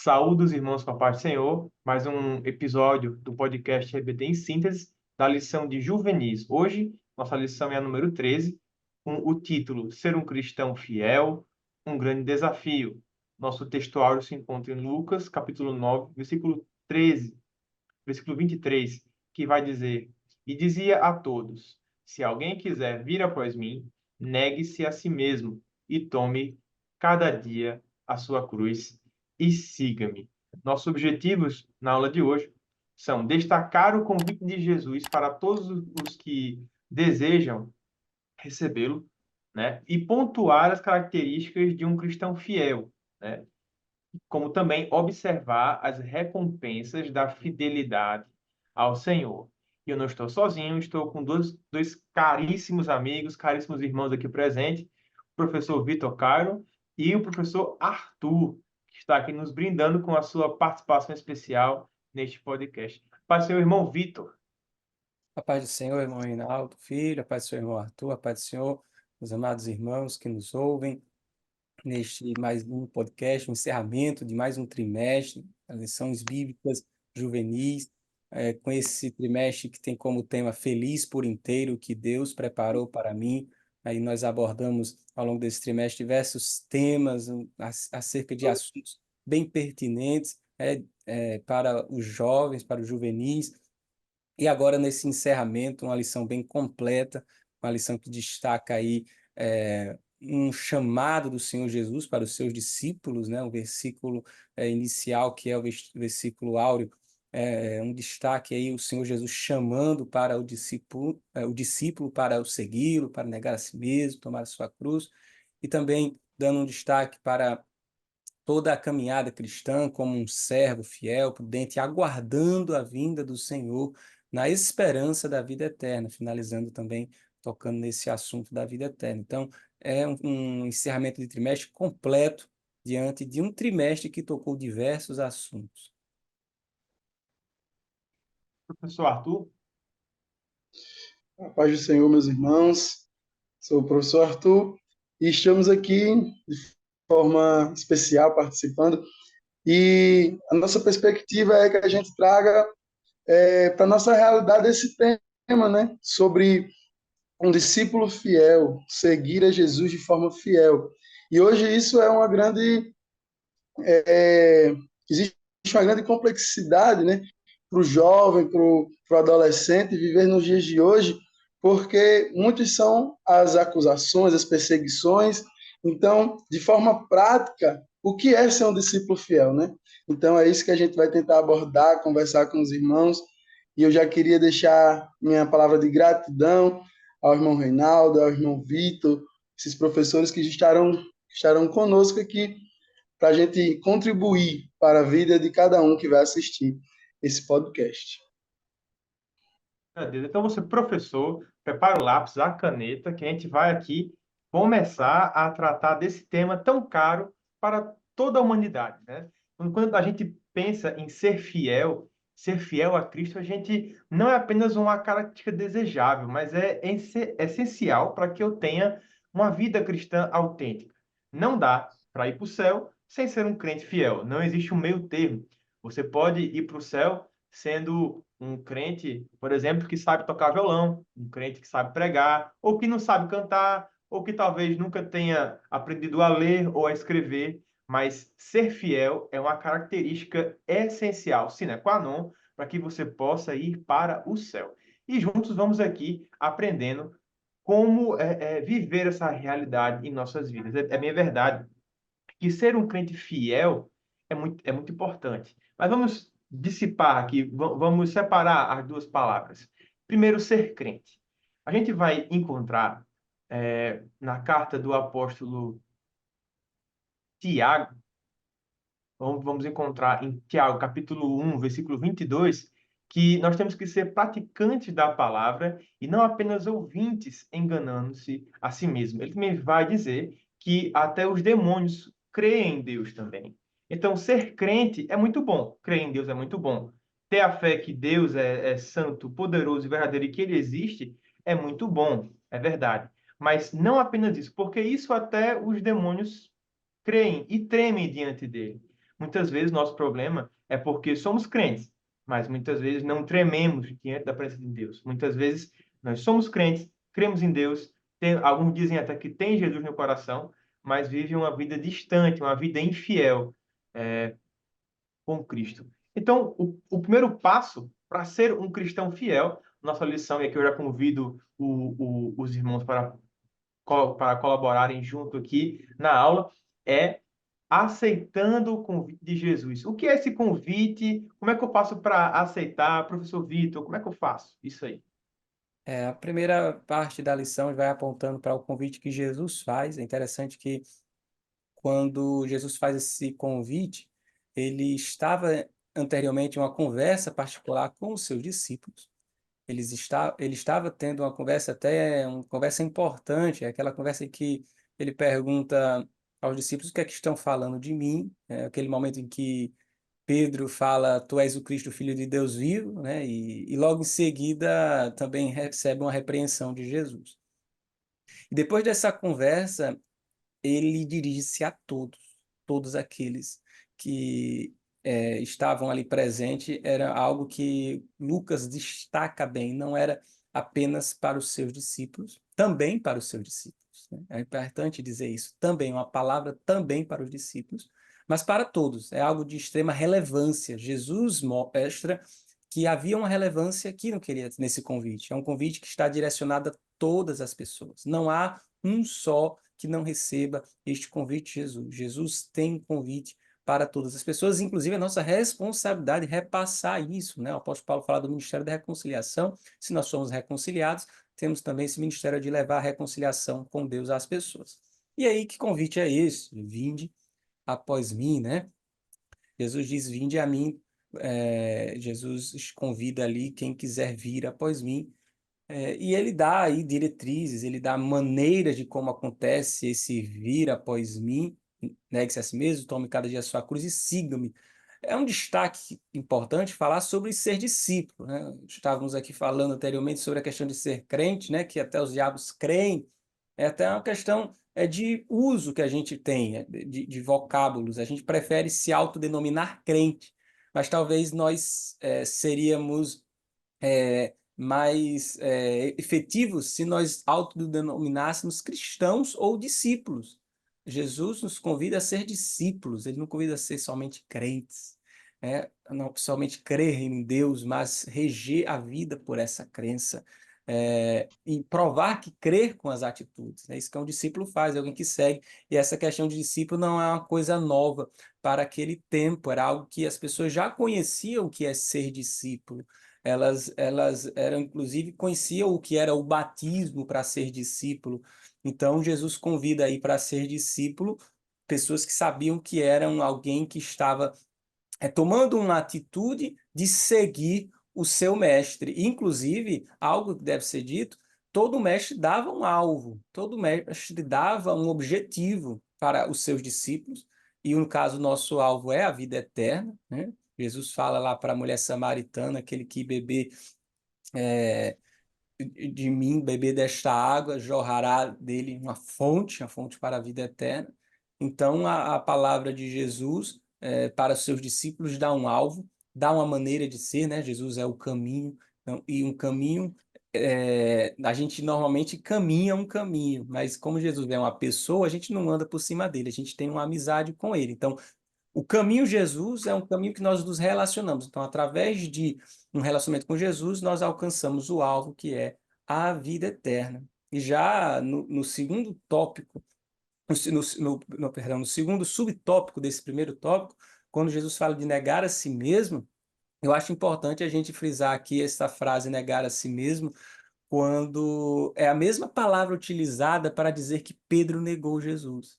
Saúde os irmãos com a paz do Senhor, mais um episódio do podcast RBT em síntese, da lição de juvenis. Hoje, nossa lição é a número 13, com o título Ser um cristão fiel, um grande desafio. Nosso textuário se encontra em Lucas, capítulo 9, versículo 13, versículo 23, que vai dizer: E dizia a todos: Se alguém quiser vir após mim, negue-se a si mesmo e tome cada dia a sua cruz e siga-me. Nossos objetivos na aula de hoje são destacar o convite de Jesus para todos os que desejam recebê-lo, né? E pontuar as características de um cristão fiel, né? Como também observar as recompensas da fidelidade ao Senhor. E eu não estou sozinho, estou com dois caríssimos amigos, caríssimos irmãos aqui presentes, o professor Vitor Cairo e o professor Arthur, que está aqui nos brindando com a sua participação especial neste podcast. Pai, seu irmão Vitor. A paz do Senhor, irmão Reinaldo, filho, a paz do Senhor, irmão Arthur, a paz do Senhor, meus amados irmãos que nos ouvem neste mais um podcast, um encerramento de mais um trimestre, as lições bíblicas juvenis, com esse trimestre que tem como tema Feliz por Inteiro, que Deus preparou para mim. Aí nós abordamos ao longo desse trimestre diversos temas acerca de assuntos bem pertinentes, para os jovens, para os juvenis. E agora, nesse encerramento, uma lição bem completa, uma lição que destaca aí um chamado do Senhor Jesus para os seus discípulos, né? Um versículo inicial, que é o versículo áureo, um destaque aí, o Senhor Jesus chamando para o discípulo para o segui-lo, para negar a si mesmo, tomar a sua cruz, e também dando um destaque para toda a caminhada cristã como um servo fiel, prudente, aguardando a vinda do Senhor na esperança da vida eterna, finalizando também tocando nesse assunto da vida eterna. Então, é um encerramento de trimestre completo diante de um trimestre que tocou diversos assuntos. Professor Arthur. A paz do Senhor, meus irmãos. Sou o professor Arthur e estamos aqui de forma especial participando. E a nossa perspectiva é que a gente traga para a nossa realidade esse tema, né? Sobre um discípulo fiel, seguir a Jesus de forma fiel. E hoje isso é uma grande. Existe uma grande complexidade, né? Para o jovem, para o adolescente viver nos dias de hoje, porque muitos são as acusações, as perseguições. Então, de forma prática, o que é ser um discípulo fiel, né? Então, é isso que a gente vai tentar abordar, conversar com os irmãos. E eu já queria deixar minha palavra de gratidão ao irmão Reinaldo, ao irmão Vitor, esses professores que estarão conosco aqui para a gente contribuir para a vida de cada um que vai assistir esse podcast. Então, você, professor, prepara o lápis, a caneta, que a gente vai aqui começar a tratar desse tema tão caro para toda a humanidade, né? Quando a gente pensa em ser fiel a Cristo, a gente não é apenas uma característica desejável, mas é essencial para que eu tenha uma vida cristã autêntica. Não dá para ir para o céu sem ser um crente fiel. Não existe um meio termo. Você pode ir para o céu sendo um crente, por exemplo, que sabe tocar violão, um crente que sabe pregar, ou que não sabe cantar, ou que talvez nunca tenha aprendido a ler ou a escrever, mas ser fiel é uma característica essencial, sine qua non, para que você possa ir para o céu. E juntos vamos aqui aprendendo como viver essa realidade em nossas vidas. É minha verdade que ser um crente fiel é muito importante. Mas vamos dissipar aqui, vamos separar as duas palavras. Primeiro, ser crente. A gente vai encontrar na carta do apóstolo Tiago, vamos encontrar em Tiago, capítulo 1, versículo 22, que nós temos que ser praticantes da palavra e não apenas ouvintes, enganando-se a si mesmo. Ele também vai dizer que até os demônios creem em Deus também. Então, ser crente é muito bom, crer em Deus é muito bom. Ter a fé que Deus é santo, poderoso e verdadeiro e que ele existe é muito bom, é verdade. Mas não apenas isso, porque isso até os demônios creem e tremem diante dele. Muitas vezes nosso problema é porque somos crentes, mas muitas vezes não trememos diante da presença de Deus. Muitas vezes nós somos crentes, cremos em Deus, alguns dizem até que tem Jesus no coração, mas vivem uma vida distante, uma vida infiel com Cristo. Então, o primeiro passo para ser um cristão fiel, nossa lição, e aqui eu já convido os irmãos para colaborarem junto aqui na aula, é aceitando o convite de Jesus. O que é esse convite? Como é que eu faço para aceitar? Professor Vitor, como é que eu faço isso aí? A primeira parte da lição vai apontando para o convite que Jesus faz. É interessante que quando Jesus faz esse convite, ele anteriormente em uma conversa particular com os seus discípulos. Ele estava tendo uma conversa, até uma conversa importante, é aquela conversa em que ele pergunta aos discípulos o que é que estão falando de mim, aquele momento em que Pedro fala, tu és o Cristo, filho de Deus vivo, né? E logo em seguida também recebe uma repreensão de Jesus. E depois dessa conversa, ele dirige-se a todos aqueles que estavam ali presentes. Era algo que Lucas destaca bem, não era apenas para os seus discípulos, também para os seus discípulos, né? É importante dizer isso, também, uma palavra também para os discípulos, mas para todos, é algo de extrema relevância. Jesus mostra que havia uma relevância aqui nesse convite, é um convite que está direcionado a todas as pessoas, não há um só que não receba este convite de Jesus. Jesus tem um convite para todas as pessoas, inclusive a nossa responsabilidade é repassar isso, né? O apóstolo Paulo fala do ministério da reconciliação. Se nós somos reconciliados, temos também esse ministério de levar a reconciliação com Deus às pessoas. E aí, que convite é esse? Vinde após mim, né? Jesus diz, vinde a mim. Jesus convida ali quem quiser vir após mim. E ele dá aí diretrizes, ele dá maneiras de como acontece esse vir após mim, negue-se a si mesmo, tome cada dia a sua cruz e siga-me. É um destaque importante falar sobre ser discípulo, né? Estávamos aqui falando anteriormente sobre a questão de ser crente, né? Que até os diabos creem. É até uma questão de uso que a gente tem, de vocábulos. A gente prefere se autodenominar crente, mas talvez nós seríamos mais efetivos se nós autodenominássemos cristãos ou discípulos. Jesus nos convida a ser discípulos, ele não convida a ser somente crentes, não somente crer em Deus, mas reger a vida por essa crença, e provar que crer com as atitudes. É isso que um discípulo faz, é alguém que segue, e essa questão de discípulo não é uma coisa nova para aquele tempo, era algo que as pessoas já conheciam o que é ser discípulo. Elas eram, inclusive, conheciam o que era o batismo para ser discípulo. Então, Jesus convida aí para ser discípulo pessoas que sabiam que eram alguém que estava tomando uma atitude de seguir o seu mestre. Inclusive, algo que deve ser dito, todo mestre dava um alvo, todo mestre dava um objetivo para os seus discípulos, e no caso, nosso alvo é a vida eterna, né? Jesus fala lá para a mulher samaritana, aquele que beber de mim, beber desta água, jorrará dele uma fonte para a vida eterna. Então, a palavra de Jesus para os seus discípulos dá um alvo, dá uma maneira de ser, né? Jesus é o caminho, então, e um caminho, a gente normalmente caminha um caminho, mas como Jesus é uma pessoa, a gente não anda por cima dele, a gente tem uma amizade com ele. Então, o caminho Jesus é um caminho que nós nos relacionamos. Então, através de um relacionamento com Jesus, nós alcançamos o alvo, que é a vida eterna. E já no segundo tópico, perdão, no segundo subtópico desse primeiro tópico, quando Jesus fala de negar a si mesmo, eu acho importante a gente frisar aqui essa frase, negar a si mesmo, quando é a mesma palavra utilizada para dizer que Pedro negou Jesus.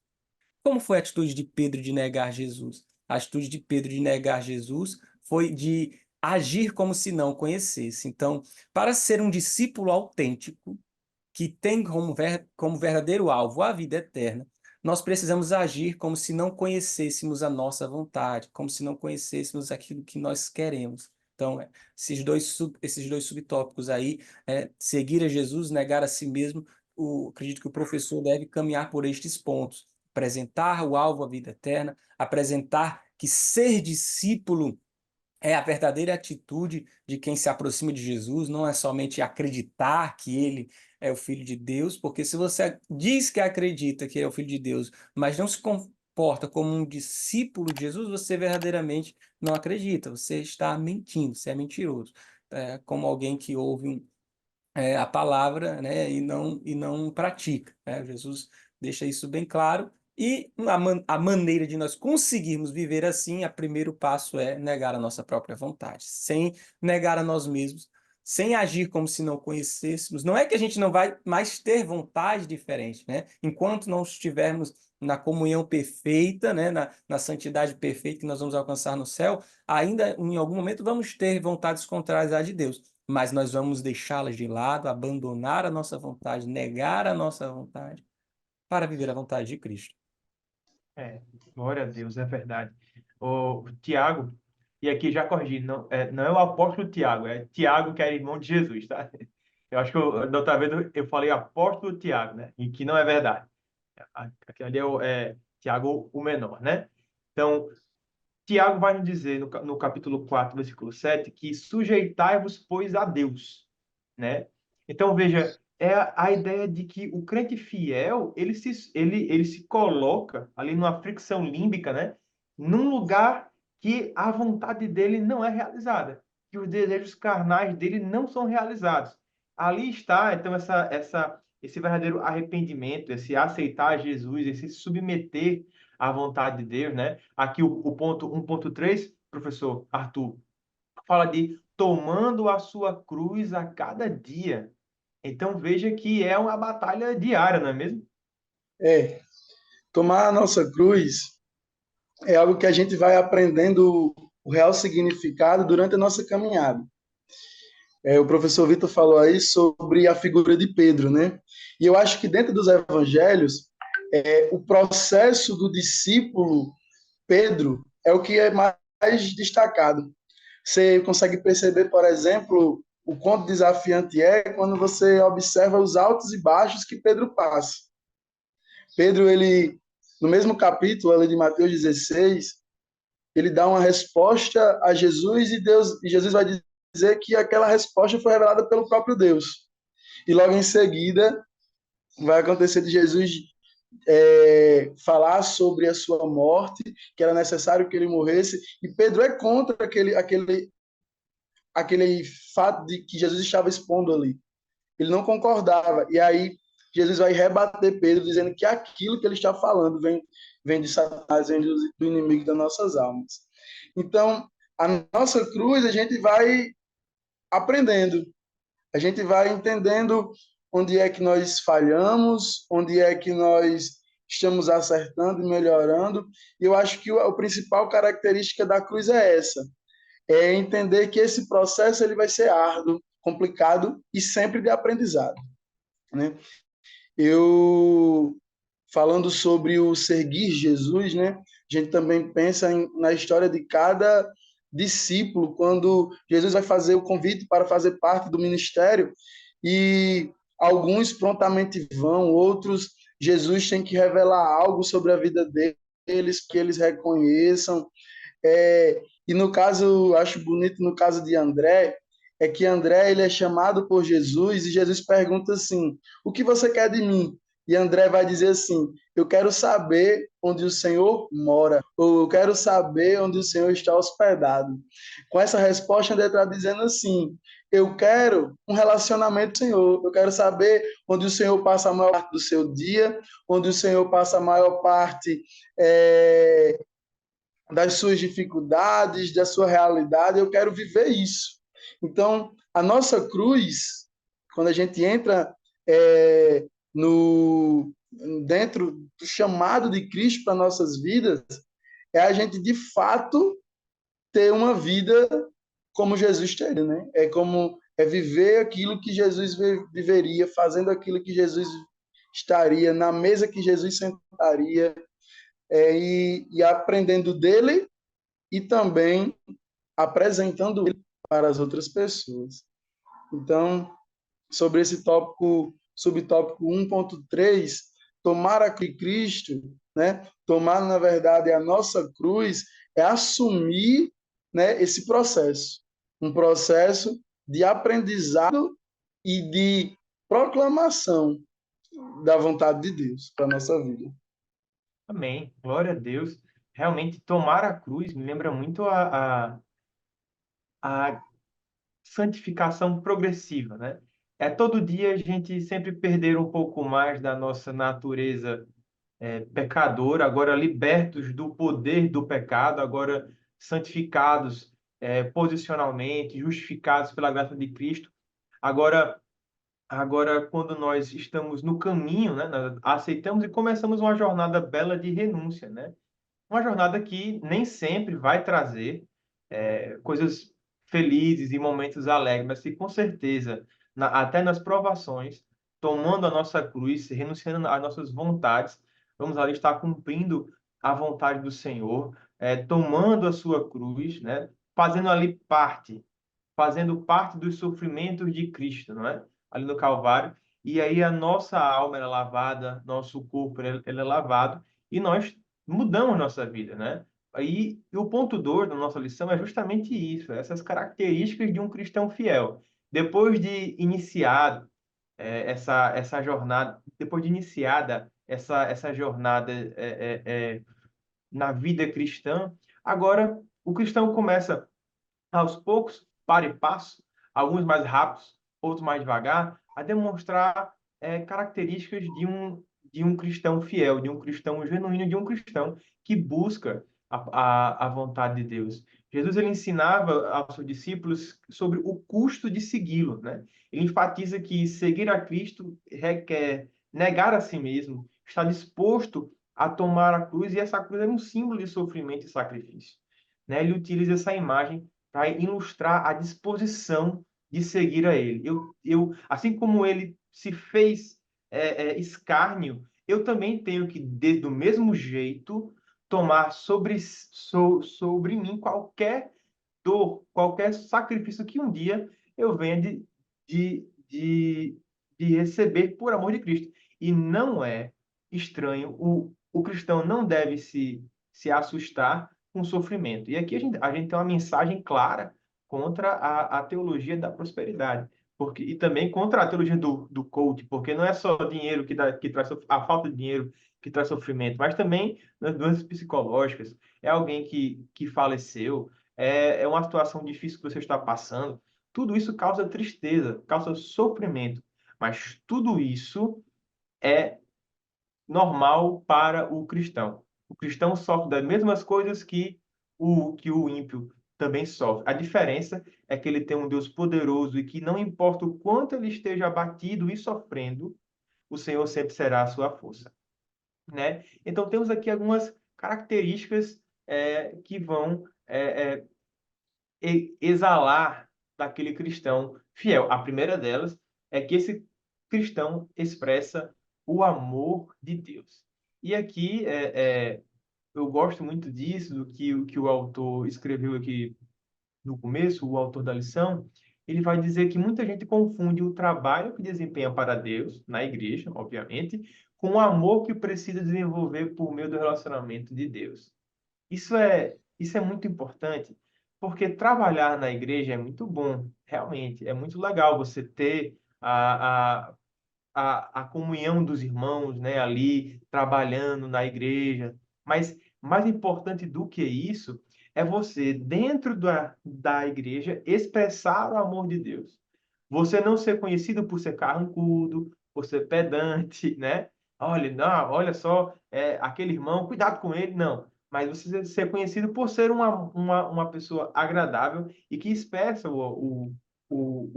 Como foi a atitude de Pedro de negar Jesus? A atitude de Pedro de negar Jesus foi de agir como se não conhecesse. Então, para ser um discípulo autêntico, que tem como verdadeiro alvo a vida eterna, nós precisamos agir como se não conhecêssemos a nossa vontade, como se não conhecêssemos aquilo que nós queremos. Então, esses dois subtópicos aí, seguir a Jesus, negar a si mesmo, acredito que o professor deve caminhar por estes pontos. Apresentar o alvo à vida eterna, apresentar que ser discípulo é a verdadeira atitude de quem se aproxima de Jesus, não é somente acreditar que ele é o Filho de Deus, porque se você diz que acredita que ele é o Filho de Deus, mas não se comporta como um discípulo de Jesus, você verdadeiramente não acredita, você está mentindo, você é mentiroso. É como alguém que ouve a palavra, né, e não pratica, né? Jesus deixa isso bem claro. E a maneira de nós conseguirmos viver assim, o primeiro passo é negar a nossa própria vontade, sem negar a nós mesmos, sem agir como se não conhecêssemos. Não é que a gente não vai mais ter vontade diferente, né? Enquanto não estivermos na comunhão perfeita, né, na santidade perfeita que nós vamos alcançar no céu, ainda em algum momento vamos ter vontades contrárias à de Deus, mas nós vamos deixá-las de lado, abandonar a nossa vontade, negar a nossa vontade, para viver a vontade de Cristo. É, glória a Deus, é verdade. O Tiago, e aqui já corrigi, não é o apóstolo Tiago, é Tiago que era irmão de Jesus, tá? Eu acho que da outra vez eu falei apóstolo Tiago, né? E que não é verdade. Aqui ali é Tiago o menor, né? Então, Tiago vai nos dizer no capítulo 4, versículo 7, que sujeitai-vos, pois, a Deus, né? Então, veja, é a ideia de que o crente fiel, ele se coloca ali numa fricção límbica, né? Num lugar que a vontade dele não é realizada, que os desejos carnais dele não são realizados. Ali está, então, esse verdadeiro arrependimento, esse aceitar Jesus, esse submeter à vontade de Deus, né? Aqui o ponto 1.3, professor Arthur, fala de tomando a sua cruz a cada dia. Então veja que é uma batalha diária, não é mesmo? É, tomar a nossa cruz é algo que a gente vai aprendendo o real significado durante a nossa caminhada. O professor Vitor falou aí sobre a figura de Pedro, né? E eu acho que dentro dos evangelhos, o processo do discípulo Pedro é o que é mais destacado. Você consegue perceber, por exemplo, o quanto desafiante é quando você observa os altos e baixos que Pedro passa. Pedro, ele, no mesmo capítulo ali de Mateus 16, ele dá uma resposta a Jesus e Jesus vai dizer que aquela resposta foi revelada pelo próprio Deus. E logo em seguida vai acontecer de Jesus falar sobre a sua morte, que era necessário que ele morresse, e Pedro é contra aquele fato de que Jesus estava expondo ali. Ele não concordava. E aí Jesus vai rebater Pedro, dizendo que aquilo que ele está falando vem de Satanás, vem do inimigo das nossas almas. Então, a nossa cruz, a gente vai aprendendo, a gente vai entendendo onde é que nós falhamos, onde é que nós estamos acertando e melhorando. E eu acho que a principal característica da cruz é essa, é entender que esse processo ele vai ser árduo, complicado e sempre de aprendizado, né? Eu falando sobre o seguir Jesus, né? A gente também pensa na história de cada discípulo quando Jesus vai fazer o convite para fazer parte do ministério e alguns prontamente vão, outros Jesus tem que revelar algo sobre a vida deles que eles reconheçam. E no caso, acho bonito no caso de André, é que André ele é chamado por Jesus e Jesus pergunta assim: o que você quer de mim? E André vai dizer assim: eu quero saber onde o Senhor mora, ou eu quero saber onde o Senhor está hospedado. Com essa resposta, André está dizendo assim: eu quero um relacionamento com o Senhor, eu quero saber onde o Senhor passa a maior parte do seu dia, onde o Senhor passa a maior parte das suas dificuldades, da sua realidade, eu quero viver isso. Então, a nossa cruz, quando a gente entra no dentro do chamado de Cristo para nossas vidas, é a gente de fato ter uma vida como Jesus teria, né? É viver aquilo que Jesus viveria, fazendo aquilo que Jesus estaria, na mesa que Jesus sentaria, e aprendendo dele e também apresentando ele para as outras pessoas. Então, sobre esse tópico, subtópico 1.3, tomar a Cristo, né? Tomar, na verdade, a nossa cruz é assumir, né, esse processo, um processo de aprendizado e de proclamação da vontade de Deus para a nossa vida. Amém. Glória a Deus. Realmente, tomar a cruz me lembra muito a santificação progressiva, né? É todo dia a gente sempre perder um pouco mais da nossa natureza pecadora, agora libertos do poder do pecado, agora santificados posicionalmente, justificados pela graça de Cristo. Agora, quando nós estamos no caminho, né, nós aceitamos e começamos uma jornada bela de renúncia, né? Uma jornada que nem sempre vai trazer coisas felizes e momentos alegres, mas que com certeza, até nas provações, tomando a nossa cruz, renunciando às nossas vontades, vamos ali estar cumprindo a vontade do Senhor, tomando a sua cruz, né? Fazendo parte dos sofrimentos de Cristo, não é? Ali no Calvário. E aí a nossa alma é lavada, nosso corpo ele é lavado e nós mudamos nossa vida, né? E o ponto 2 da nossa lição é justamente isso, essas características de um cristão fiel. Depois de iniciado essa jornada, depois de iniciada essa jornada na vida cristã, agora o cristão começa aos poucos, para e passo, alguns mais rápidos, outros mais devagar, a demonstrar características de um cristão fiel, de um cristão genuíno, de um cristão que busca a vontade de Deus. Jesus ele ensinava aos seus discípulos sobre o custo de segui-lo, né? Ele enfatiza que seguir a Cristo requer negar a si mesmo, estar disposto a tomar a cruz, e essa cruz é um símbolo de sofrimento e sacrifício. Né? Ele utiliza essa imagem para ilustrar a disposição de seguir a ele. Assim como ele se fez escárnio, eu também tenho que, do mesmo jeito, tomar sobre mim qualquer dor, qualquer sacrifício que um dia eu venha de, de, de receber por amor de Cristo. E não é estranho, o cristão não deve se assustar com o sofrimento. E aqui a gente tem uma mensagem clara contra a teologia da prosperidade. E também contra a teologia do coach, porque não é só dinheiro que traz a falta de dinheiro que traz sofrimento, mas também nas doenças psicológicas. É alguém que faleceu, é uma situação difícil que você está passando. Tudo isso causa tristeza, causa sofrimento, mas tudo isso é normal para o cristão. O cristão sofre das mesmas coisas que o ímpio também sofre. A diferença é que ele tem um Deus poderoso e que não importa o quanto ele esteja abatido e sofrendo, o Senhor sempre será a sua força, né? Então temos aqui algumas características que vão exalar daquele cristão fiel. A primeira delas é que esse cristão expressa o amor de Deus. E aqui eu gosto muito disso, do que o autor escreveu aqui no começo, o autor da lição. Ele vai dizer que muita gente confunde o trabalho que desempenha para Deus, na igreja, obviamente, com o amor que precisa desenvolver por meio do relacionamento de Deus. Isso é muito importante, porque trabalhar na igreja é muito bom, realmente. É muito legal você ter a comunhão dos irmãos, né, ali trabalhando na igreja. Mas mais importante do que isso é você, dentro da igreja, expressar o amor de Deus. Você não ser conhecido por ser carrancudo, por ser pedante, né? Olha, não, olha só, aquele irmão, cuidado com ele, não. Mas você ser conhecido por ser uma pessoa agradável e que expressa o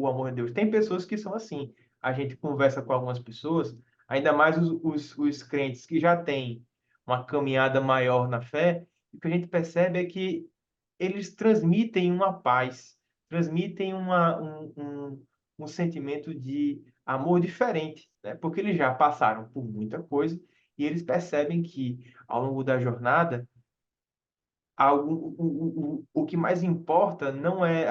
amor de Deus. Tem pessoas que são assim. A gente conversa com algumas pessoas, ainda mais os crentes que já têm uma caminhada maior na fé, e o que a gente percebe é que eles transmitem uma paz, transmitem um sentimento de amor diferente, né? Porque eles já passaram por muita coisa e eles percebem que, ao longo da jornada, o que mais importa não é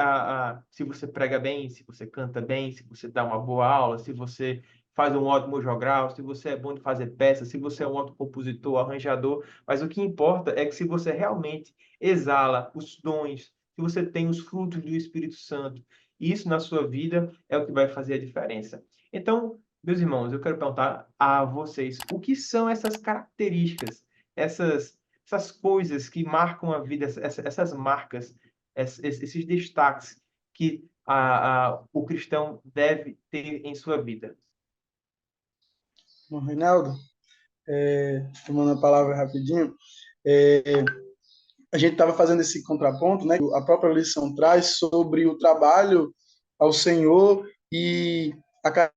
se você prega bem, se você canta bem, se você dá uma boa aula, se você faz um ótimo jogral, se você é bom de fazer peças, se você é um ótimo compositor, arranjador, mas o que importa é que se você realmente exala os dons, se você tem os frutos do Espírito Santo, isso na sua vida é o que vai fazer a diferença. Então, meus irmãos, eu quero perguntar a vocês, o que são essas características, essas coisas que marcam a vida, essas marcas, esses destaques que o cristão deve ter em sua vida? Bom, Reinaldo, tomando a palavra rapidinho, é, a gente estava fazendo esse contraponto, né? A própria lição traz sobre o trabalho ao Senhor e a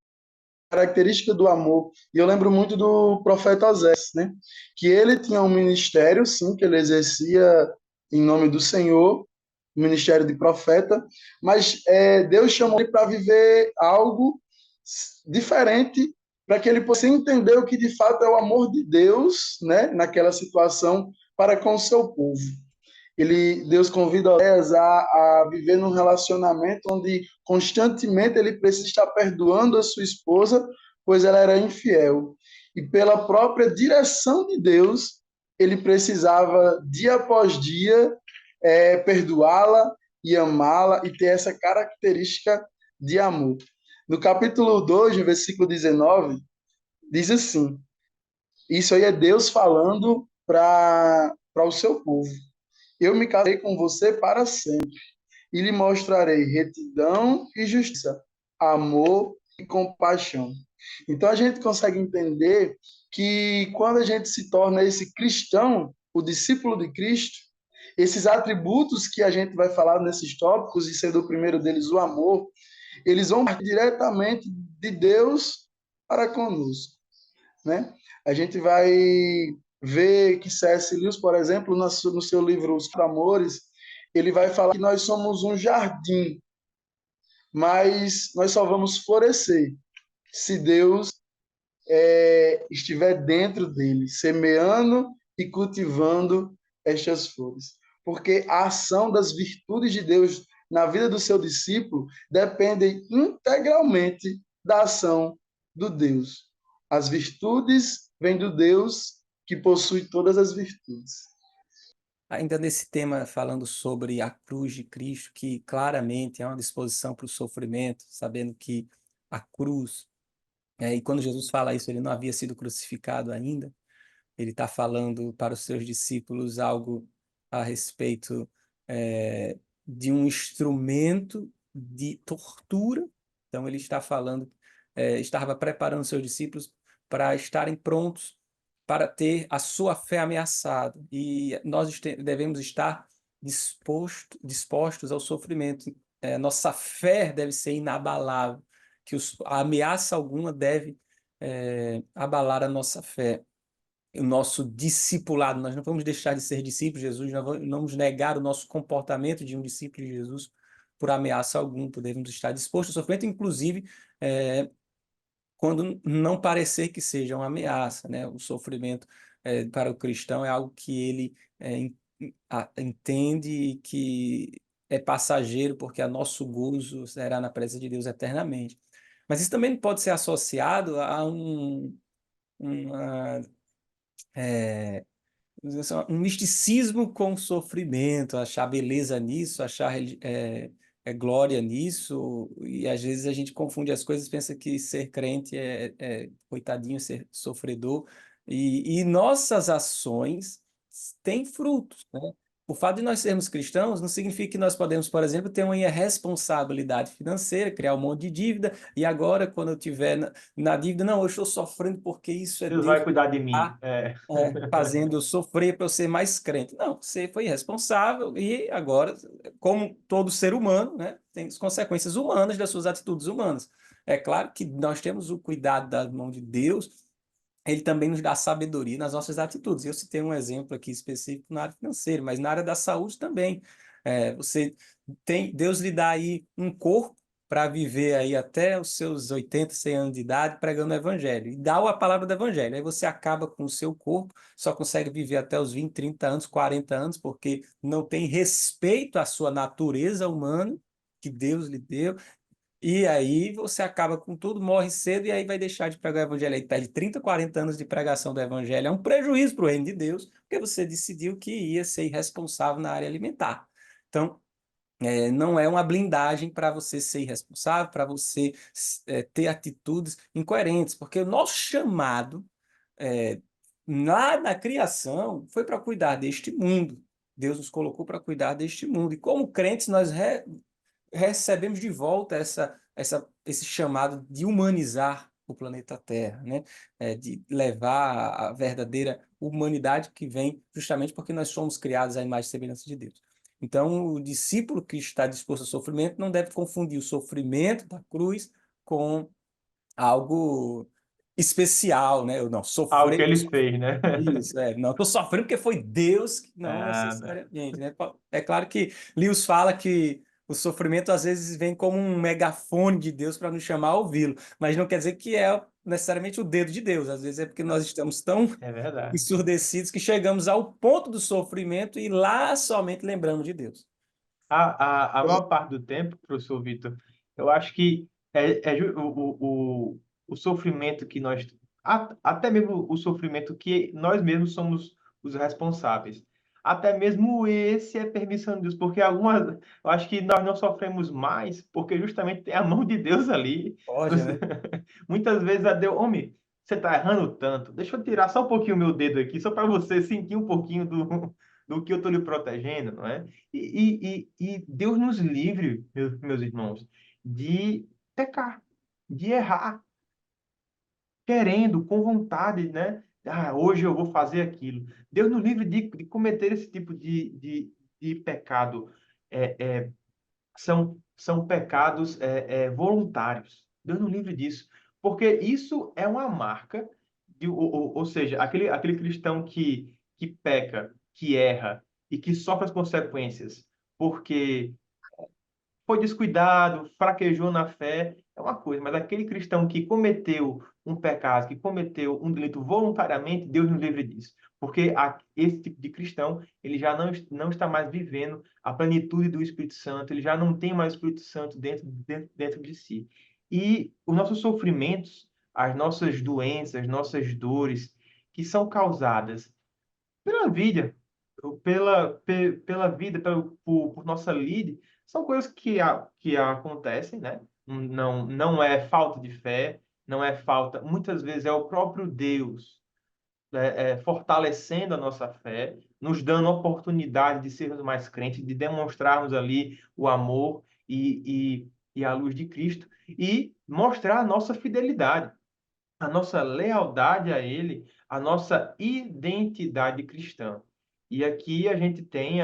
característica do amor. E eu lembro muito do profeta Osés, né? Que ele tinha um ministério, sim, que ele exercia em nome do Senhor, o ministério de profeta, mas Deus chamou ele para viver algo diferente, para que ele possa entender o que de fato é o amor de Deus, né? Naquela situação para com o seu povo. Deus convida Oséias a viver num relacionamento onde constantemente ele precisa estar perdoando a sua esposa, pois ela era infiel. E pela própria direção de Deus, ele precisava, dia após dia, perdoá-la e amá-la e ter essa característica de amor. No capítulo 2, no versículo 19, diz assim: isso aí é Deus falando para o seu povo. Eu me casei com você para sempre e lhe mostrarei retidão e justiça, amor e compaixão. Então a gente consegue entender que quando a gente se torna esse cristão, o discípulo de Cristo, esses atributos que a gente vai falar nesses tópicos, e sendo o primeiro deles o amor, eles vão diretamente de Deus para conosco, né? A gente vai ver que C.S. Lewis, por exemplo, no seu livro Os Amores, ele vai falar que nós somos um jardim, mas nós só vamos florescer se Deus estiver dentro dele, semeando e cultivando estas flores. Porque a ação das virtudes de Deus na vida do seu discípulo depende integralmente da ação do Deus. As virtudes vêm do Deus que possui todas as virtudes. Ainda nesse tema, falando sobre a cruz de Cristo, que claramente é uma disposição para o sofrimento, sabendo que a cruz, e quando Jesus fala isso, ele não havia sido crucificado ainda, ele está falando para os seus discípulos algo a respeito de um instrumento de tortura. Então, ele está falando, estava preparando os seus discípulos para estarem prontos para ter a sua fé ameaçada. E nós devemos estar dispostos ao sofrimento. Nossa fé deve ser inabalável, que a ameaça alguma deve abalar a nossa fé. O nosso discipulado, nós não vamos deixar de ser discípulos de Jesus, nós não vamos negar o nosso comportamento de um discípulo de Jesus por ameaça alguma, podemos estar dispostos ao sofrimento, inclusive quando não parecer que seja uma ameaça, né? O sofrimento para o cristão é algo que ele entende que é passageiro, porque a nosso gozo será na presença de Deus eternamente. Mas isso também pode ser associado a uma um misticismo com o sofrimento, achar beleza nisso, achar glória nisso, e às vezes a gente confunde as coisas, pensa que ser crente é coitadinho, ser sofredor, e nossas ações têm frutos, né? O fato de nós sermos cristãos não significa que nós podemos, por exemplo, ter uma irresponsabilidade financeira, criar um monte de dívida, e agora, quando eu estiver na dívida, não, eu estou sofrendo porque isso é Deus Deus vai cuidar de mim. fazendo eu sofrer para eu ser mais crente. Não, você foi irresponsável e agora, como todo ser humano, né, tem as consequências humanas das suas atitudes humanas. É claro que nós temos o cuidado da mão de Deus, ele também nos dá sabedoria nas nossas atitudes. Eu citei um exemplo aqui específico na área financeira, mas na área da saúde também. Deus lhe dá aí um corpo para viver aí até os seus 80, 100 anos de idade pregando o evangelho. E dá a palavra do evangelho. Aí você acaba com o seu corpo, só consegue viver até os 20, 30 anos, 40 anos, porque não tem respeito à sua natureza humana que Deus lhe deu. E aí você acaba com tudo, morre cedo e aí vai deixar de pregar o evangelho. Aí perde 30, 40 anos de pregação do evangelho. É um prejuízo para o reino de Deus, porque você decidiu que ia ser irresponsável na área alimentar. Então, não é uma blindagem para você ser irresponsável, para você ter atitudes incoerentes, porque o nosso chamado é, lá na criação foi para cuidar deste mundo. Deus nos colocou para cuidar deste mundo. E como crentes, nós recebemos de volta esse chamado de humanizar o planeta Terra, né? De levar a verdadeira humanidade que vem justamente porque nós somos criados à imagem e semelhança de Deus. Então, o discípulo que está disposto ao sofrimento não deve confundir o sofrimento da cruz com algo especial, né? Eu não, Algo que sofrer, ele fez, né? isso, não, estou sofrendo porque foi Deus que não Nada. necessariamente, né? É claro que Lewis fala que o sofrimento às vezes vem como um megafone de Deus para nos chamar a ouvi-lo, mas não quer dizer que é necessariamente o dedo de Deus, às vezes é porque nós estamos tão É verdade. ensurdecidos que chegamos ao ponto do sofrimento e lá somente lembramos de Deus. A maior parte do tempo, professor Vitor, eu acho que o sofrimento que nós, até mesmo o sofrimento que nós mesmos somos os responsáveis, até mesmo esse é permissão de Deus, porque eu acho que nós não sofremos mais, porque justamente tem a mão de Deus ali. Pode, né? Muitas vezes a Deus, homem, você está errando tanto, deixa eu tirar só um pouquinho o meu dedo aqui, só para você sentir um pouquinho do que eu estou lhe protegendo, não é? E Deus nos livre, meus irmãos, de pecar, de errar, querendo, com vontade, né? Ah, hoje eu vou fazer aquilo. Deus nos livre de cometer esse tipo de pecado. É, é, são pecados voluntários. Deus nos livre disso. Porque isso é uma marca, ou seja, aquele cristão que peca, que erra e que sofre as consequências porque foi descuidado, fraquejou na fé, é uma coisa, mas aquele cristão que cometeu um pecado, que cometeu um delito voluntariamente, Deus nos livre disso. Porque esse tipo de cristão, ele já não está mais vivendo a plenitude do Espírito Santo, ele já não tem mais o Espírito Santo dentro de si. E os nossos sofrimentos, as nossas doenças, as nossas dores, que são causadas pela vida, pela vida, por nossa lide, são coisas que acontecem, né? Não é falta de fé, não é falta, muitas vezes é o próprio Deus fortalecendo a nossa fé, nos dando a oportunidade de sermos mais crentes, de demonstrarmos ali o amor e a luz de Cristo e mostrar a nossa fidelidade, a nossa lealdade a Ele, a nossa identidade cristã. E aqui a gente tem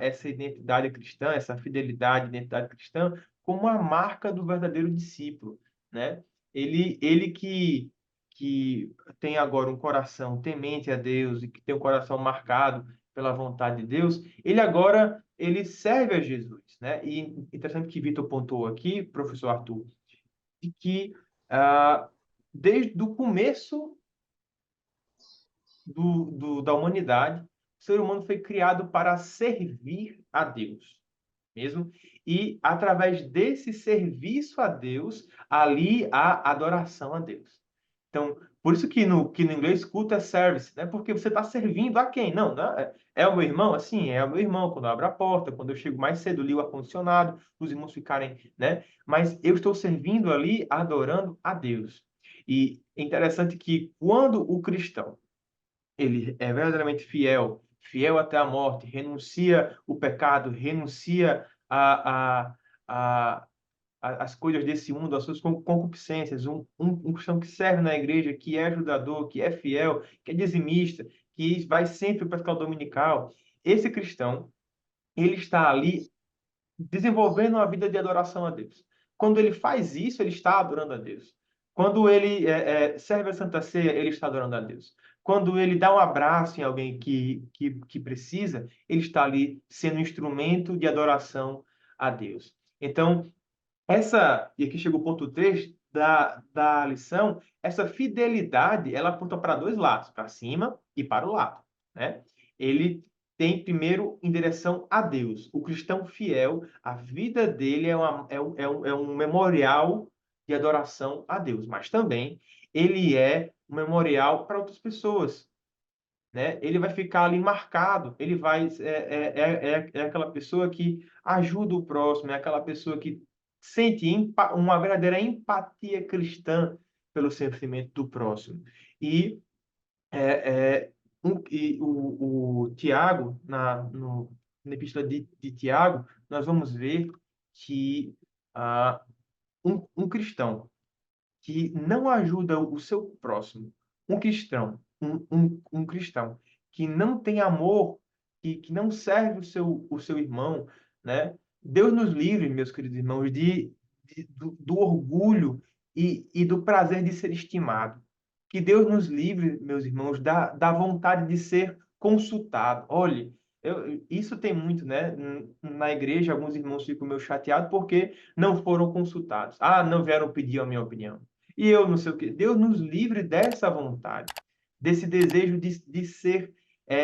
essa identidade cristã, essa fidelidade, identidade cristã, como a marca do verdadeiro discípulo, né? Ele que tem agora um coração temente a Deus e que tem um coração marcado pela vontade de Deus, ele serve a Jesus, né? E interessante que Vitor pontuou aqui, professor Arthur, de que ah, desde o começo da humanidade, o ser humano foi criado para servir a Deus, mesmo. E através desse serviço a Deus, ali há adoração a Deus. Então, por isso que no inglês culto é service, né? Porque você está servindo a quem? Não, é o meu irmão? Assim, é o meu irmão quando abre a porta, quando eu chego mais cedo, ligo o ar-condicionado, os irmãos ficarem, né? Mas eu estou servindo ali, adorando a Deus. E é interessante que quando o cristão ele é verdadeiramente fiel, fiel até a morte, renuncia o pecado, renuncia a, as coisas desse mundo, as suas concupiscências, um cristão que serve na igreja, que é ajudador, que é fiel, que é dizimista, que vai sempre para a escola dominical, esse cristão, ele está ali desenvolvendo uma vida de adoração a Deus. Quando ele faz isso, ele está adorando a Deus. Quando ele serve a Santa Ceia, ele está adorando a Deus. Quando ele dá um abraço em alguém que precisa, ele está ali sendo um instrumento de adoração a Deus. Então, e aqui chega o ponto 3 da lição, essa fidelidade, ela aponta para dois lados, para cima e para o lado, né? Ele tem primeiro em direção a Deus. O cristão fiel, a vida dele é um memorial de adoração a Deus, mas também ele é um memorial para outras pessoas, né? Ele vai ficar ali marcado, ele vai é aquela pessoa que ajuda o próximo, é aquela pessoa que sente uma verdadeira empatia cristã pelo sofrimento do próximo. E, o Tiago, na epístola de Tiago, nós vamos ver que um cristão que não ajuda o seu próximo, um cristão que não tem amor, que não serve o seu irmão, né? Deus nos livre, meus queridos irmãos, do orgulho e do prazer de ser estimado. Que Deus nos livre, meus irmãos, da vontade de ser consultado. Olhe, isso tem muito, né? Na igreja, alguns irmãos ficam meio chateados porque não foram consultados. Ah, não vieram pedir a minha opinião. E eu não sei o quê. Deus nos livre dessa vontade, desse desejo de ser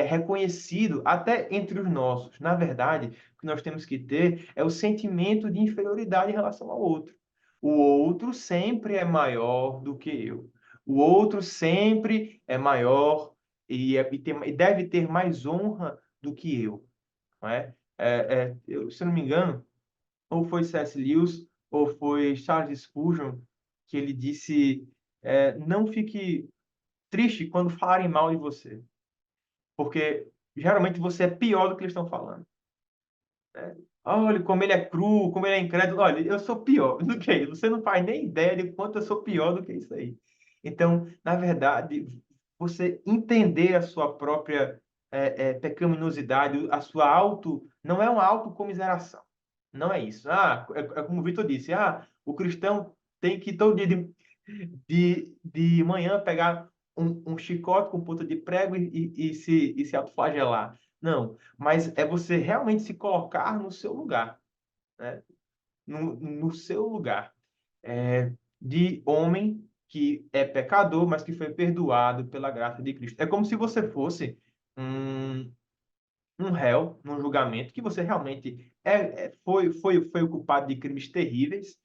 reconhecido até entre os nossos. Na verdade, o que nós temos que ter é o sentimento de inferioridade em relação ao outro. O outro sempre é maior do que eu. O outro sempre é maior e deve ter mais honra do que eu. Não é? Se eu não me engano, ou foi C.S. Lewis, ou foi Charles Spurgeon, que ele disse: não fique triste quando falarem mal de você, porque geralmente você é pior do que eles estão falando. Olha como ele é cru, como ele é incrédulo. Olha, eu sou pior do que ele. Você não faz nem ideia de quanto eu sou pior do que isso aí. Então, na verdade, você entender a sua própria pecaminosidade, a sua não é uma autocomiseração. Não é isso. É como o Vitor disse, o cristão tem que todo dia de manhã pegar um chicote com ponta de prego e se autoflagelar. Não, mas é você realmente se colocar no seu lugar, né? No seu lugar. De homem que é pecador, mas que foi perdoado pela graça de Cristo. É como se você fosse um, um réu num julgamento que você realmente foi o culpado de crimes terríveis,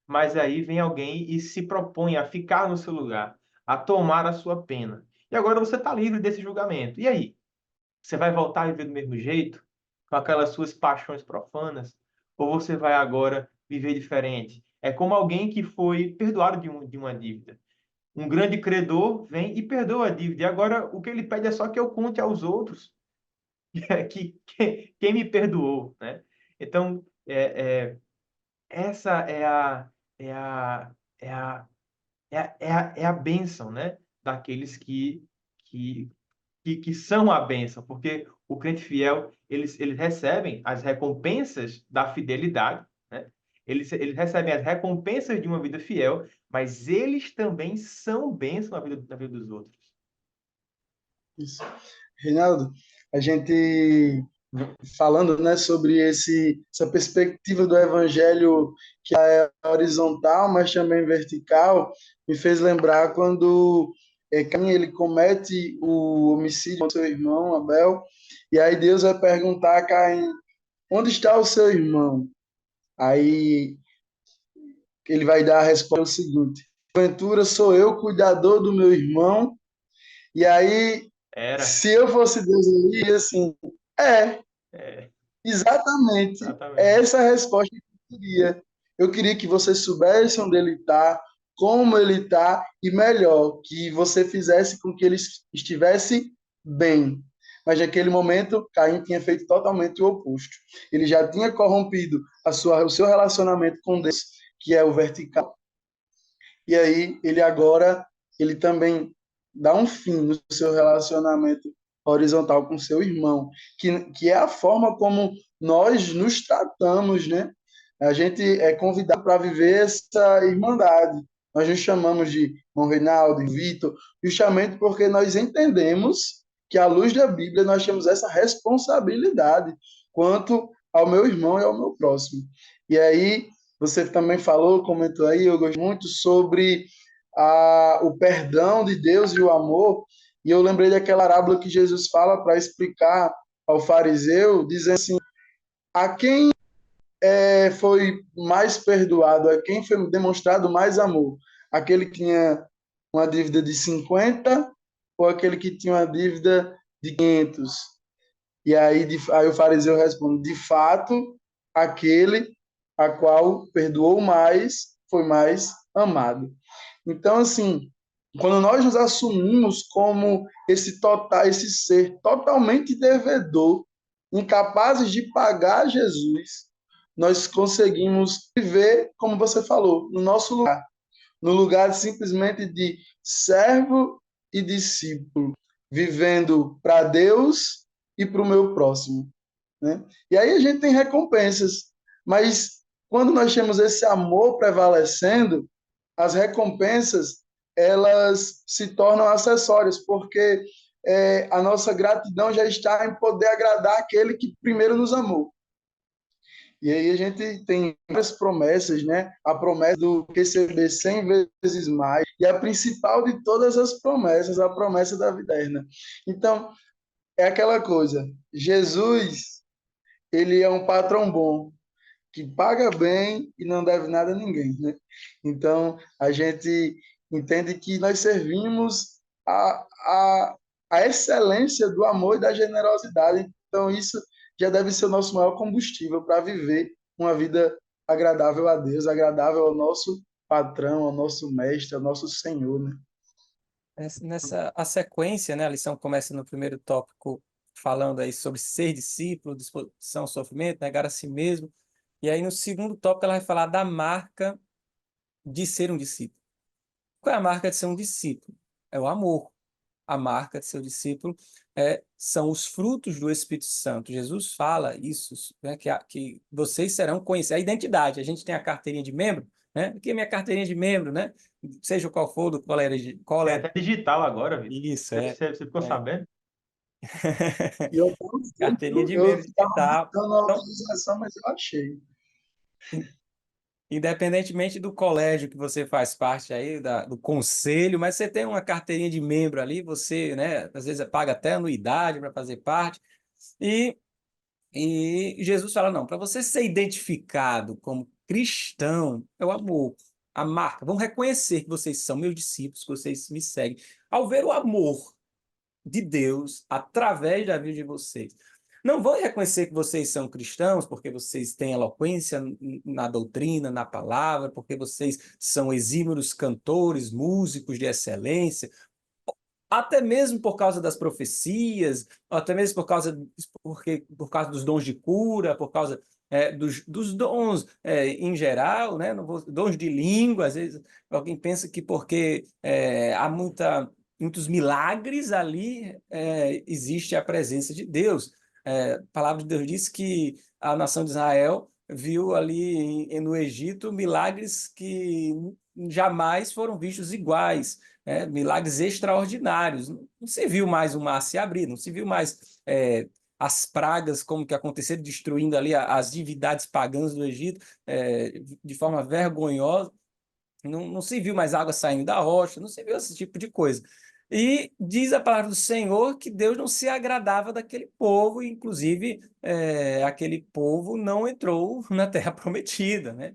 mas aí vem alguém e se propõe a ficar no seu lugar, a tomar a sua pena. E agora você está livre desse julgamento. E aí? Você vai voltar a viver do mesmo jeito, com aquelas suas paixões profanas? Ou você vai agora viver diferente? É como alguém que foi perdoado de uma dívida. Um grande credor vem e perdoa a dívida. E agora o que ele pede é só que eu conte aos outros quem me perdoou, né? Então, essa é a, é a, é a bênção, né? Daqueles que que são a bênção, porque o crente fiel, eles recebem as recompensas da fidelidade, né? Eles recebem as recompensas de uma vida fiel, mas eles também são bênção na vida dos outros. Isso. Reinaldo, a gente falando, né, sobre essa perspectiva do evangelho que é horizontal, mas também vertical, me fez lembrar quando Caim ele comete o homicídio do seu irmão Abel, e aí Deus vai perguntar a Caim, onde está o seu irmão? Aí ele vai dar a resposta seguinte: porventura sou eu cuidador do meu irmão? E aí, Era. se eu fosse Deus, eu ia assim, é, É, exatamente. É exatamente. essa a resposta que eu queria. Eu queria que você soubesse onde ele está, como ele está, e melhor, que você fizesse com que ele estivesse bem. Mas naquele momento, Caim tinha feito totalmente o oposto. Ele já tinha corrompido o seu relacionamento com Deus, que é o vertical. E aí, ele também dá um fim no seu relacionamento horizontal com seu irmão, que é a forma como nós nos tratamos, né? A gente é convidado para viver essa irmandade. Nós nos chamamos de irmão Reinaldo e Vitor, justamente porque nós entendemos que, à luz da Bíblia, nós temos essa responsabilidade quanto ao meu irmão e ao meu próximo. E aí, você também falou, comentou aí, eu gosto muito sobre o perdão de Deus e o amor, e eu lembrei daquela parábola que Jesus fala para explicar ao fariseu, dizendo assim, a quem foi mais perdoado, a quem foi demonstrado mais amor? Aquele que tinha uma dívida de 50 ou aquele que tinha uma dívida de 500? E aí o fariseu responde, de fato, aquele a qual perdoou mais foi mais amado. Então, assim, quando nós nos assumimos como esse ser totalmente devedor, incapazes de pagar Jesus, nós conseguimos viver, como você falou, no nosso lugar, no lugar simplesmente de servo e discípulo, vivendo para Deus e para o meu próximo, né? E aí a gente tem recompensas, mas quando nós temos esse amor prevalecendo, as recompensas elas se tornam acessórias, porque a nossa gratidão já está em poder agradar aquele que primeiro nos amou. E aí a gente tem várias promessas, né? A promessa do receber 100 vezes mais, e a principal de todas as promessas, a promessa da vida eterna. Então, é aquela coisa, Jesus, ele é um patrão bom, que paga bem e não deve nada a ninguém, né? Então, a gente entende que nós servimos a, a excelência do amor e da generosidade. Então, isso já deve ser o nosso maior combustível para viver uma vida agradável a Deus, agradável ao nosso patrão, ao nosso mestre, ao nosso Senhor, né? A sequência, né, a lição começa no primeiro tópico falando aí sobre ser discípulo, disposição ao sofrimento, negar a si mesmo. E aí no segundo tópico ela vai falar da marca de ser um discípulo. Qual é a marca de ser um discípulo? É o amor. A marca de seu discípulo são os frutos do Espírito Santo. Jesus fala isso, né, que vocês serão conhecidos. A identidade, a gente tem a carteirinha de membro, né? Aqui é minha carteirinha de membro, né? Seja qual for, do É até digital agora, Vitor. Isso, Você ficou é. sabendo? E eu, Carteirinha de eu membro estava digital. buscando a Então, autorização, mas eu achei. independentemente do colégio que você faz parte aí, do conselho, mas você tem uma carteirinha de membro ali, você, né, às vezes paga até anuidade para fazer parte, e, e Jesus fala, não, para você ser identificado como cristão, é o amor, a marca, vão reconhecer que vocês são meus discípulos, que vocês me seguem, ao ver o amor de Deus através da vida de vocês. Não vão reconhecer que vocês são cristãos porque vocês têm eloquência na doutrina, na palavra, porque vocês são exímios cantores, músicos de excelência, até mesmo por causa das profecias, até mesmo por causa dos dons de cura, por causa dos dons em geral, né? Dons de língua. Às vezes alguém pensa que porque há muitos milagres ali, existe a presença de Deus. A palavra de Deus diz que a nação de Israel viu ali no Egito milagres que jamais foram vistos iguais, milagres extraordinários. Não se viu mais o mar se abrir, não se viu mais as pragas como que aconteceram, destruindo ali as divindades pagãs do Egito de forma vergonhosa. Não se viu mais água saindo da rocha, não se viu esse tipo de coisa. E diz a palavra do Senhor que Deus não se agradava daquele povo, e inclusive aquele povo não entrou na terra prometida, né?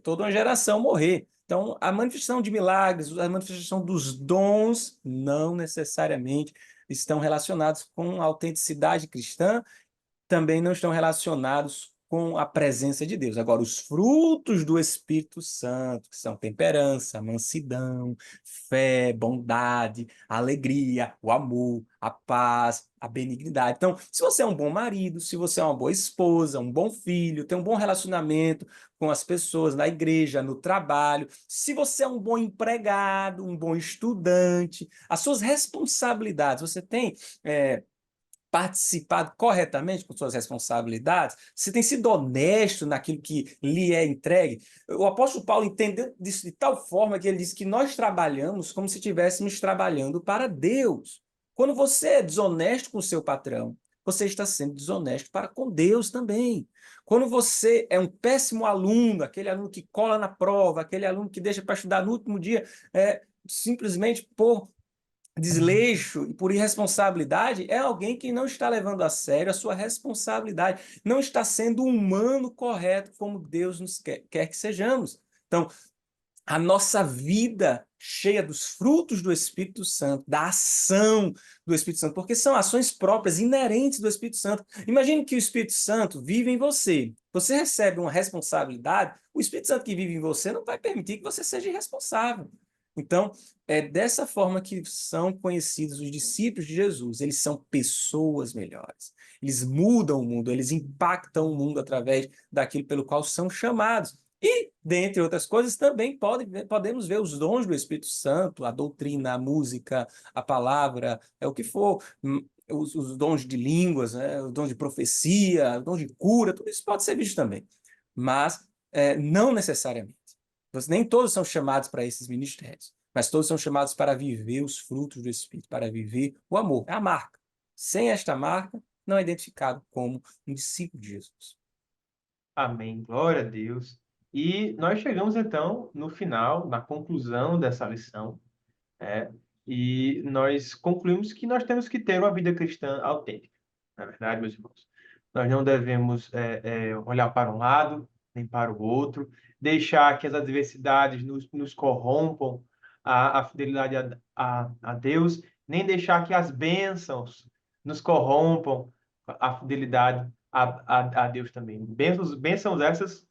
Toda uma geração morrer. Então, a manifestação de milagres, a manifestação dos dons, não necessariamente estão relacionados com a autenticidade cristã, também não estão relacionados com a presença de Deus. Agora, os frutos do Espírito Santo, que são temperança, mansidão, fé, bondade, alegria, o amor, a paz, a benignidade. Então, se você é um bom marido, se você é uma boa esposa, um bom filho, tem um bom relacionamento com as pessoas na igreja, no trabalho, se você é um bom empregado, um bom estudante, as suas responsabilidades, você tem participado corretamente com suas responsabilidades, se tem sido honesto naquilo que lhe é entregue. O apóstolo Paulo entendeu disso de tal forma que ele disse que nós trabalhamos como se estivéssemos trabalhando para Deus. Quando você é desonesto com o seu patrão, você está sendo desonesto para com Deus também. Quando você é um péssimo aluno, aquele aluno que cola na prova, aquele aluno que deixa para estudar no último dia, simplesmente por desleixo e por irresponsabilidade é alguém que não está levando a sério a sua responsabilidade, não está sendo humano correto como Deus nos quer que sejamos. Então, a nossa vida cheia dos frutos do Espírito Santo, da ação do Espírito Santo, porque são ações próprias, inerentes do Espírito Santo. Imagine que o Espírito Santo vive em você. Você recebe uma responsabilidade, o Espírito Santo que vive em você não vai permitir que você seja irresponsável. Então, é dessa forma que são conhecidos os discípulos de Jesus. Eles são pessoas melhores. Eles mudam o mundo, eles impactam o mundo através daquilo pelo qual são chamados. E, dentre outras coisas, também podemos ver os dons do Espírito Santo, a doutrina, a música, a palavra, é o que for, os dons de línguas, né, os dons de profecia, os dons de cura, tudo isso pode ser visto também. Mas não necessariamente. Nem todos são chamados para esses ministérios, mas todos são chamados para viver os frutos do Espírito, para viver o amor. É a marca. Sem esta marca, não é identificado como um discípulo de Jesus. Amém. Glória a Deus. E nós chegamos, então, no final, na conclusão dessa lição, né? E nós concluímos que nós temos que ter uma vida cristã autêntica. Na verdade, meus irmãos, nós não devemos olhar para um lado, nem para o outro, deixar que as adversidades nos corrompam a fidelidade a Deus, nem deixar que as bênçãos nos corrompam a fidelidade a Deus também. Bênçãos essas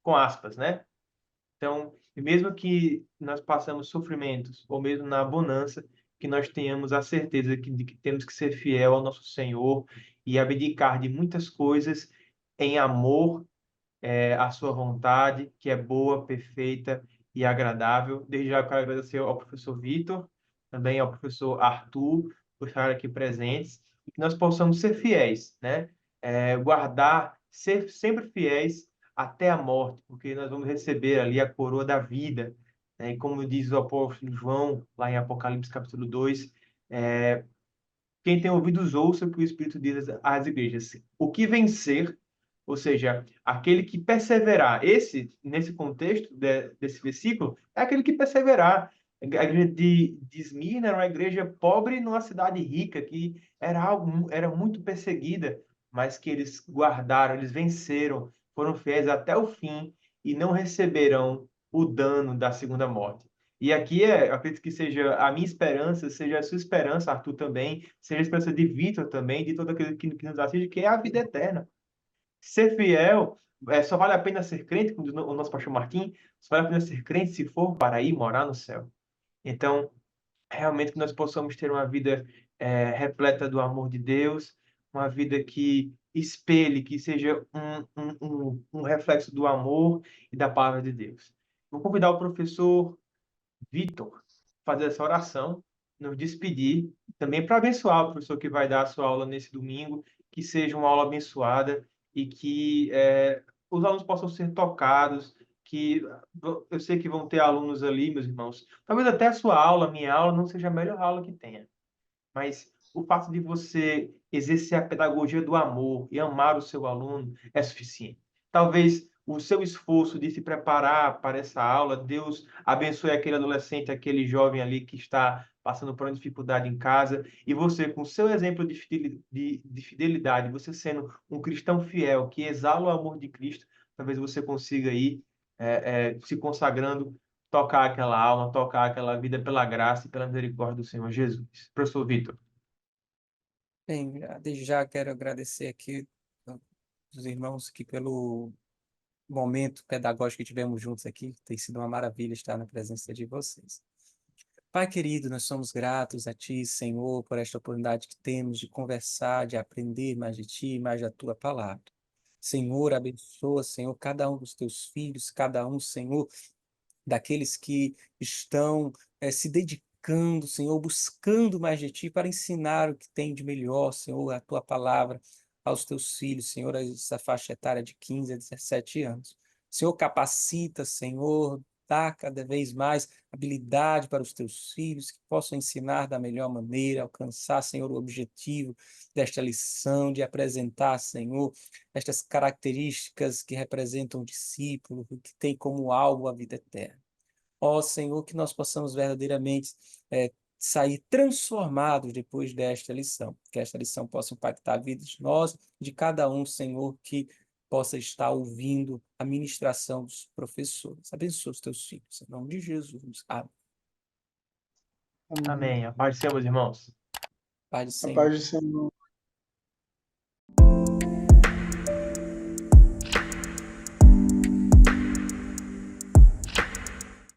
com aspas, né? Então, e mesmo que nós passamos sofrimentos, ou mesmo na bonança, que nós tenhamos a certeza de que temos que ser fiel ao nosso Senhor e abdicar de muitas coisas em amor à sua vontade, que é boa, perfeita e agradável. Desde já eu quero agradecer ao professor Vitor, também ao professor Arthur, por estar aqui presentes, e que nós possamos ser fiéis, né? Ser sempre fiéis até a morte, porque nós vamos receber ali a coroa da vida, né? E como diz o apóstolo João, lá em Apocalipse capítulo 2, quem tem ouvidos ouça o que o Espírito diz às igrejas. O que vencer, ou seja, aquele que perseverar. Nesse contexto desse versículo, é aquele que perseverar. A igreja de Esmirna era uma igreja pobre numa cidade rica, que era muito perseguida, mas que eles guardaram, eles venceram, foram fiéis até o fim e não receberão o dano da segunda morte. E aqui eu acredito que seja a minha esperança, seja a sua esperança, Arthur, também, seja a esperança de Vitor também, de todo aquele que nos assiste, que é a vida eterna. Ser fiel, só vale a pena ser crente, como diz o nosso pastor Martim, só vale a pena ser crente se for para ir morar no céu. Então, realmente que nós possamos ter uma vida repleta do amor de Deus, uma vida que espelhe, que seja um reflexo do amor e da palavra de Deus. Vou convidar o professor Vitor fazer essa oração, nos despedir, também para abençoar o professor que vai dar a sua aula nesse domingo, que seja uma aula abençoada e que os alunos possam ser tocados, que eu sei que vão ter alunos ali, meus irmãos. Talvez até a sua aula, minha aula, não seja a melhor aula que tenha, mas o fato de você exercer a pedagogia do amor e amar o seu aluno é suficiente. Talvez o seu esforço de se preparar para essa aula, Deus abençoe aquele adolescente, aquele jovem ali que está passando por uma dificuldade em casa, e você, com o seu exemplo de fidelidade, você sendo um cristão fiel, que exala o amor de Cristo, talvez você consiga ir se consagrando, tocar aquela alma, tocar aquela vida pela graça e pela misericórdia do Senhor Jesus. Professor Vitor. Bem, desde já quero agradecer aqui os irmãos que pelo momento pedagógico que tivemos juntos aqui, tem sido uma maravilha estar na presença de vocês. Pai querido, nós somos gratos a Ti, Senhor, por esta oportunidade que temos de conversar, de aprender mais de Ti, mais da Tua palavra. Senhor, abençoa, Senhor, cada um dos Teus filhos, cada um, Senhor, daqueles que estão se dedicando, Senhor, buscando mais de Ti para ensinar o que tem de melhor, Senhor, a Tua palavra aos Teus filhos, Senhor, essa faixa etária de 15 a 17 anos. Senhor, capacita, Senhor, dá cada vez mais habilidade para os Teus filhos, que possam ensinar da melhor maneira, alcançar, Senhor, o objetivo desta lição, de apresentar, Senhor, estas características que representam o discípulo, que tem como alvo a vida eterna. Ó Senhor, que nós possamos verdadeiramente sair transformados depois desta lição. Que esta lição possa impactar a vida de nós, de cada um, Senhor, que possa estar ouvindo a ministração dos professores. Abençoa os teus filhos, em nome de Jesus. Amém. Amém. Amém. A paz do Senhor, meus irmãos. Pai do A Senhor. paz do Senhor.